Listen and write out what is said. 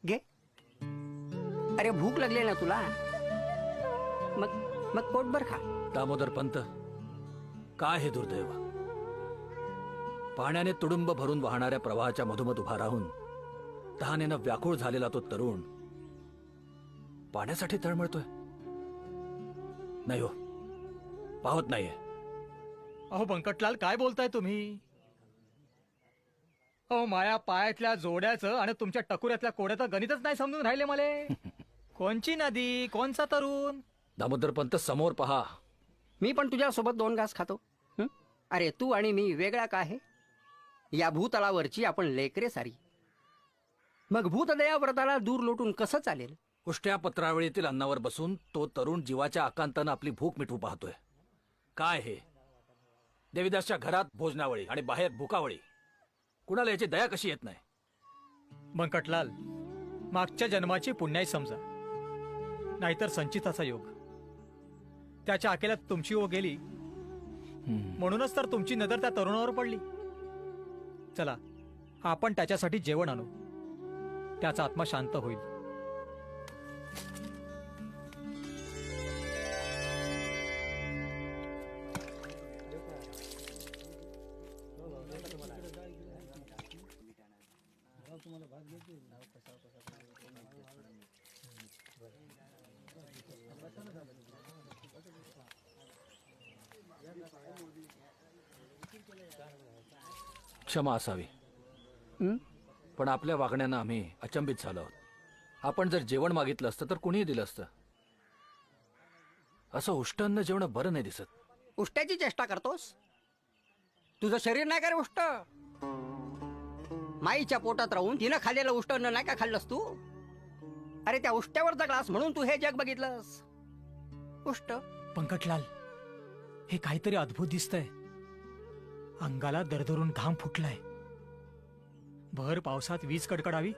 घे. अरे भूक लागली ना तुला, मग मग पोटभर खा. दामोदर पंत, काय हे दुर्दैव. पाण्याने तुडुंब भरून वाहणाऱ्या प्रवाहाच्या मधोमध उभा राहून तहानेनं व्याकुळ झालेला तो तरुण पाण्यासाठी तळमळतोय. नाही हो, पाहत नाहीये. अहो बंकटलाल, काय बोलताय तुम्ही? अहो माया पायातल्या जोड्याचं आणि तुमच्या टकुऱ्यातल्या कोड्याचं गणितच नाही समजून राहिले मले. कोणची नदी, कोणचा तरुण? दामोदर पंत, समोर पहा. मी पण तुझ्यासोबत 2 घास खातो. हं? अरे तू आणि मी वेगळा का आहे? या भूतलावरची आपण लेकरे सारी. मग भूतदया व्रताला दूर लोटून कसं चालेल? उष्ट्या पत्रावळीतील अन्नावर बसून तो तरुण जीवाच्या आकांतानं आपली भूक मिटवू पाहतोय. काय हे देवीदासच्या घरात भोजनावळी आणि बाहेर भुकावळी. कुणाला याची दया कशी येत नाही? बंकटलाल, मागच्या जन्माची पुण्याई समजा, नाहीतर संचिताचा योग. त्याच्या अकेल्यात तुमची ओघ गेली, म्हणूनच तर तुमची नजर त्या तरुणावर पडली. चला, आपण त्याच्यासाठी जेवण आणू, त्याचा आत्मा शांत होईल. क्षमा असावी, हं? पण आपल्या वागण्यानं आम्ही अचंबित झालो आहोत. आपण जर जेवण मागितलं असतं तर कुणीही दिलं असतं. असं उष्टान्न जेवण बरं नाही दिसत. उष्ट्याची चेष्टा करतोस? तुझं शरीर नाही का रे उष्ट? माईच्या पोटात राहून तिनं खाल्लेलं उष्ट अन्न नाही का खाल्लंस तू? अरे त्या उष्ट्यावर जगलास म्हणून तू हे जग बघितलंस. उष्ट बंकटलाल, हे काहीतरी अद्भुत दिसतंय. अंगाला दरदरून घाम फुटलाय. भर पावसात वीज कडकडावी